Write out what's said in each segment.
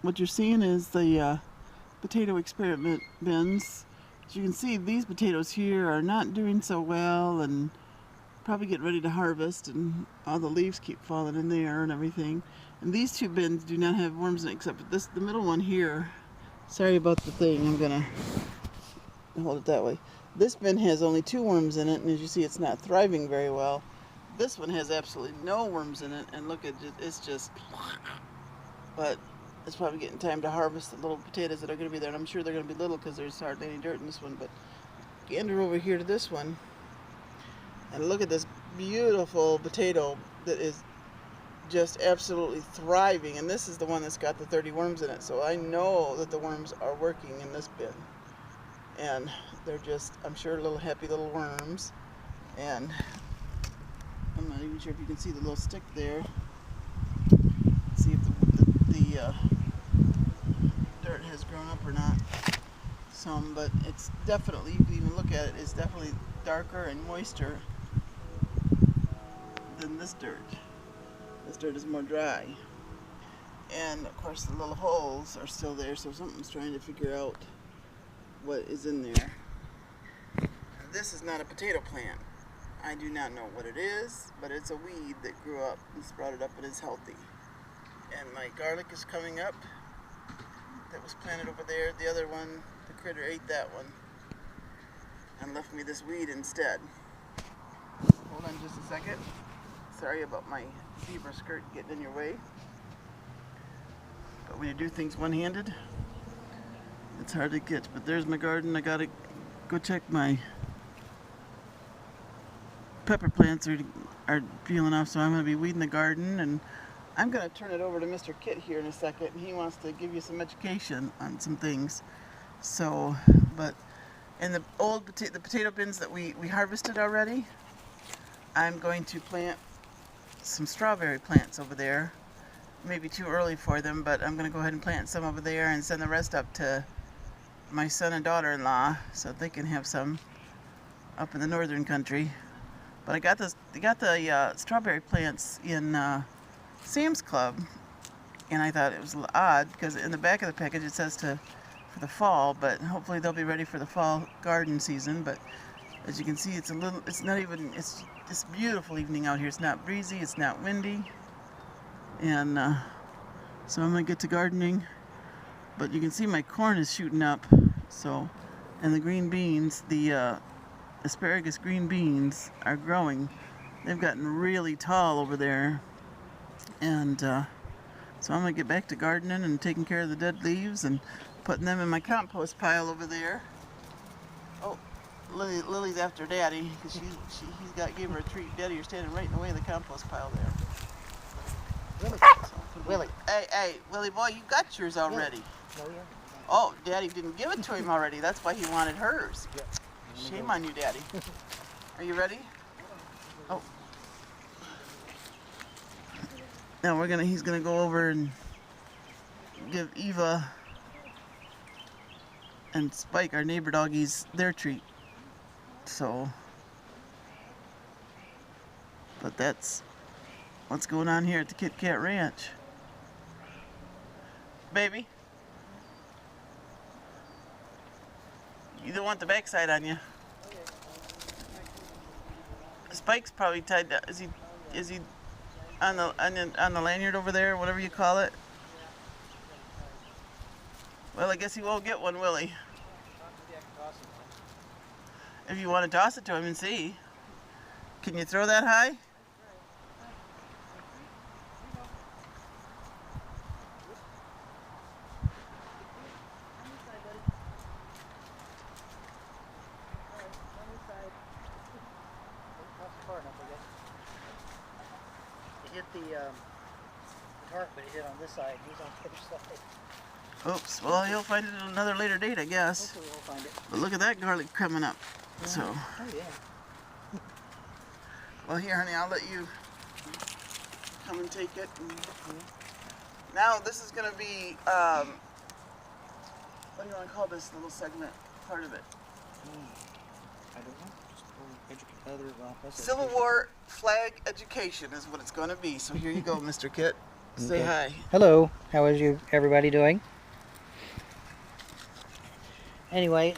What you're seeing is the potato experiment bins. As you can see, these potatoes here are not doing so well and probably getting ready to harvest, and all the leaves keep falling in there and everything. And these two bins do not have worms in it, except for this, the middle one here. Sorry about the thing, I'm gonna hold it that way. This bin has only 2 worms in it, and as you see, it's not thriving very well. This one has absolutely no worms in it, and look at it, it's just, but it's probably getting time to harvest the little potatoes that are going to be there, and I'm sure they're going to be little because there's hardly any dirt in this one. But gander over here to this one, and look at this beautiful potato that is just absolutely thriving, and this is the one that's got the 30 worms in it, so I know that the worms are working in this bin, and they're just, I'm sure, little happy little worms. And I'm not even sure if you can see the little stick there. See if the dirt has grown up or not. Some, but it's definitely, you can even look at it, it's definitely darker and moister than this dirt. This dirt is more dry. And of course the little holes are still there, so something's trying to figure out what is in there. This is not a potato plant. I do not know what it is, but it's a weed that grew up and sprouted up and is healthy. And my garlic is coming up that was planted over there. The other one, the critter ate that one and left me this weed instead. Hold on just a second. Sorry about my zebra skirt getting in your way. But when you do things one-handed, it's hard to get. But there's my garden. I gotta go check my pepper plants are peeling off, so I'm gonna be weeding the garden, and I'm going to turn it over to Mr. Kit here in a second. He wants to give you some education on some things. So, but in the old the potato bins that we harvested already, I'm going to plant some strawberry plants over there. Maybe too early for them, but I'm going to go ahead and plant some over there and send the rest up to my son and daughter-in-law so they can have some up in the northern country. But I got the strawberry plants in Sam's Club, and I thought it was a little odd because in the back of the package it says for the fall, but hopefully they'll be ready for the fall garden season. But as you can see, it's this beautiful evening out here. It's not breezy, it's not windy, and so I'm gonna get to gardening. But you can see my corn is shooting up, so, and the green beans, the asparagus green beans are growing. They've gotten really tall over there. And so I'm going to get back to gardening and taking care of the dead leaves and putting them in my compost pile over there. Oh, Lily's after Daddy because gave her a treat. Daddy, you're standing right in the way of the compost pile there. Willie. Hey, Willie boy, you got yours already. No, yeah. Oh, Daddy didn't give it to him already. That's why he wanted hers. Yeah. Shame on you, Daddy. Are you ready? Oh. Now he's gonna go over and give Eva and Spike, our neighbor doggies, their treat. So, but that's what's going on here at the Kit Kat Ranch. Baby, you don't want the backside on you. Spike's probably tied down. Is he on the lanyard over there, whatever you call it? Well, I guess he won't get one, will he? If you want to toss it to him and see. Can you throw that high? He hit the tarp, but he hit on this side. He's on the other side. Oops. Well, he'll find it at another later date, I guess. Hopefully we'll find it. But look at that garlic coming up. Yeah. So. Oh yeah. Well, here, honey, I'll let you come and take it. And now this is going to be, what do you want to call this little segment, part of it? I don't know. Civil War flag education is what it's going to be. So here you go, Mr. Kit. Say hi. Hello. How is everybody doing? Anyway,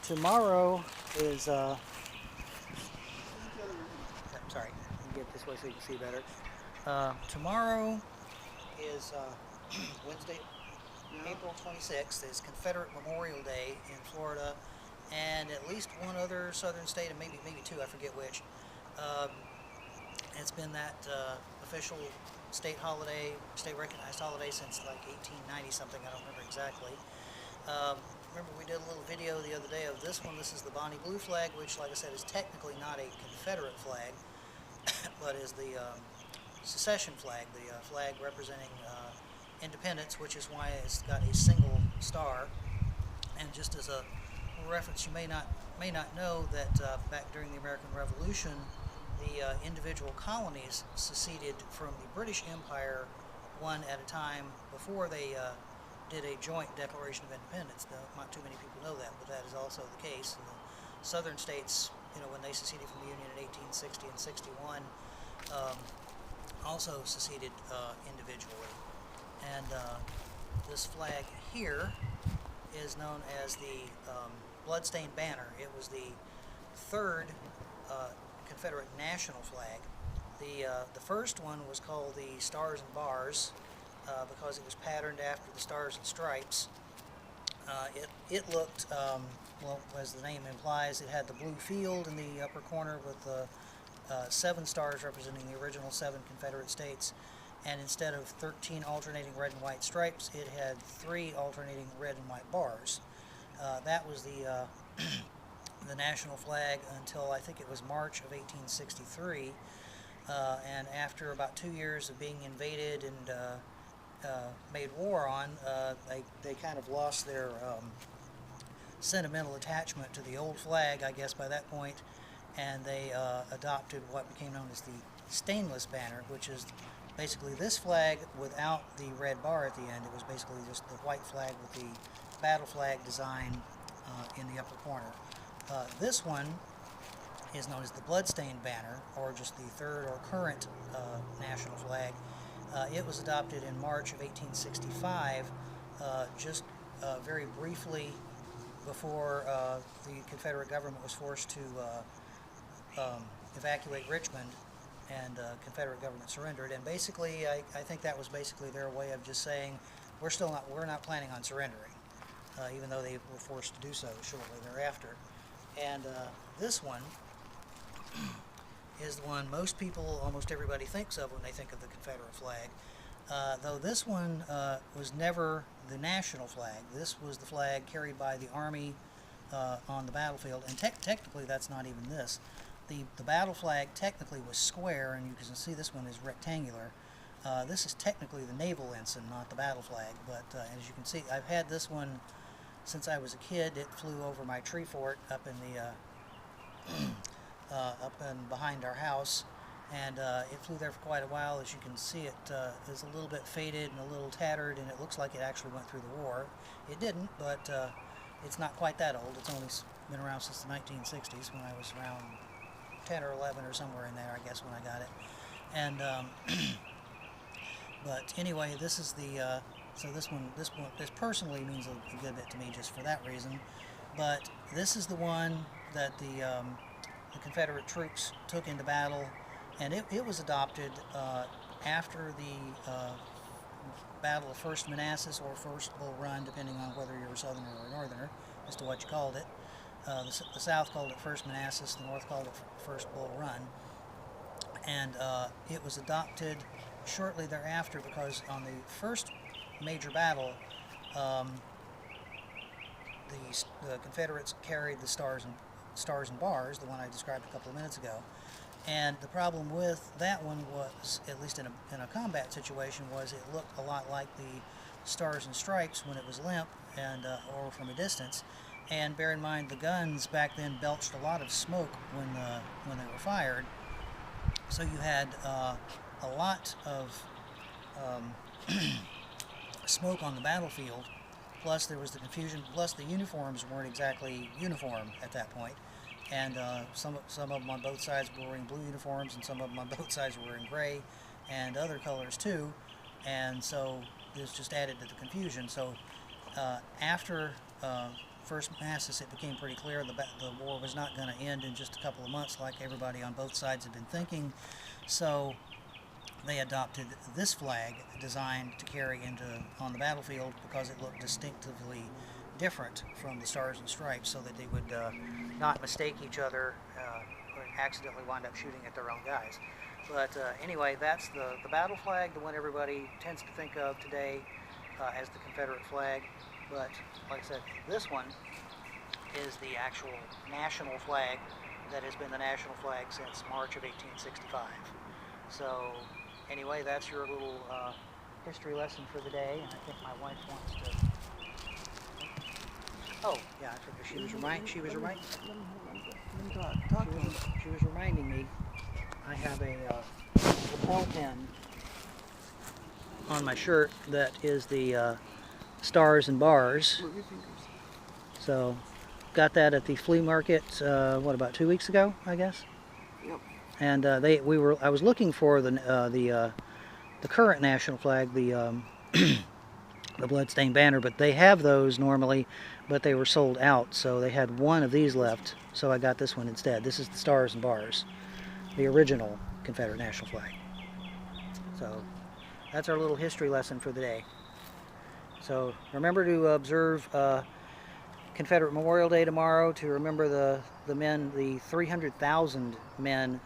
tomorrow is sorry, let me get this way so you can see better. Tomorrow is Wednesday, April 26th is Confederate Memorial Day in Florida, and at least one other southern state, and maybe two, I forget which. Um, it's been that official state holiday, state recognized holiday since like 1890 something. I don't remember exactly. Remember we did a little video the other day of this one. This is the Bonnie Blue flag, which, like I said, is technically not a Confederate flag, but is the secession flag, the flag representing independence, which is why it's got a single star. And just as a reference, you may not know that back during the American Revolution, the individual colonies seceded from the British Empire one at a time before they did a joint Declaration of Independence. Now, not too many people know that, but that is also the case. And the southern states, when they seceded from the Union in 1860 and 61, also seceded individually. And this flag here is known as the Bloodstained Banner. It was the third Confederate national flag. The first one was called the Stars and Bars because it was patterned after the Stars and Stripes. It looked, well, as the name implies, it had the blue field in the upper corner with the 7 stars representing the original 7 Confederate states, and instead of 13 alternating red and white stripes, it had 3 alternating red and white bars. That was the the national flag until I think it was March of 1863, and after about 2 years of being invaded and made war on, they kind of lost their sentimental attachment to the old flag, I guess, by that point, and they adopted what became known as the stainless banner, which is basically this flag without the red bar at the end. It was basically just the white flag with the battle flag design in the upper corner. This one is known as the Bloodstained Banner, or just the third or current national flag. It was adopted in March of 1865, just very briefly before the Confederate government was forced to evacuate Richmond, and Confederate government surrendered. And basically, I think that was basically their way of just saying, we're not planning on surrendering, even though they were forced to do so shortly thereafter. And this one is the one most people, almost everybody, thinks of when they think of the Confederate flag. Though this one was never the national flag. This was the flag carried by the Army on the battlefield, and technically that's not even this. The battle flag technically was square, and you can see this one is rectangular. This is technically the naval ensign, not the battle flag, but as you can see, I've had this one since I was a kid. It flew over my tree fort up in the up and behind our house, and it flew there for quite a while. As you can see, it is a little bit faded and a little tattered, and it looks like it actually went through the war. It didn't, but it's not quite that old. It's only been around since the 1960s, when I was around 10 or 11 or somewhere in there, I guess, when I got it. And but anyway, this is the so this personally means a good bit to me just for that reason. But this is the one that the Confederate troops took into battle, and it was adopted after the Battle of First Manassas, or First Bull Run, depending on whether you're a Southerner or a Northerner as to what you called it. The South called it First Manassas, the North called it First Bull Run, and it was adopted shortly thereafter because on the first major battle, the Confederates carried the Stars and Bars, the one I described a couple of minutes ago. And the problem with that one was, at least in a combat situation, was it looked a lot like the Stars and Stripes when it was limp and or from a distance. And bear in mind, the guns back then belched a lot of smoke when they were fired. So you had a lot of smoke on the battlefield. Plus there was the confusion. Plus the uniforms weren't exactly uniform at that point. And some of them on both sides were wearing blue uniforms, and some of them on both sides were wearing gray. and other colors too, and so this just added to the confusion. So after First Manassas, it became pretty clear the war was not going to end in just a couple of months like everybody on both sides had been thinking. So they adopted this flag designed to carry on the battlefield because it looked distinctively different from the Stars and Stripes, so that they would not mistake each other or accidentally wind up shooting at their own guys. But anyway, that's the battle flag, the one everybody tends to think of today as the Confederate flag. But like I said, this one is the actual national flag that has been the national flag since March of 1865. So anyway, that's your little history lesson for the day, and I think my wife wants to... Oh, yeah, I forgot. She was reminding me I have a lapel pin on my shirt that is the Stars and Bars. So got that at the flea market what, about 2 weeks ago, I guess. Yep. And I was looking for the current national flag, the bloodstained banner, but they have those normally, but they were sold out, so they had one of these left, so I got this one instead. This is the Stars and Bars, the original Confederate national flag. So that's our little history lesson for the day. So remember to observe Confederate Memorial Day tomorrow, to remember the men, the 300,000 men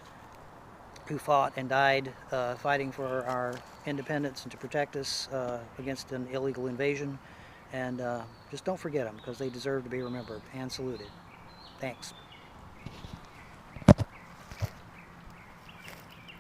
who fought and died fighting for our independence and to protect us against an illegal invasion. And just don't forget them, because they deserve to be remembered and saluted. Thanks.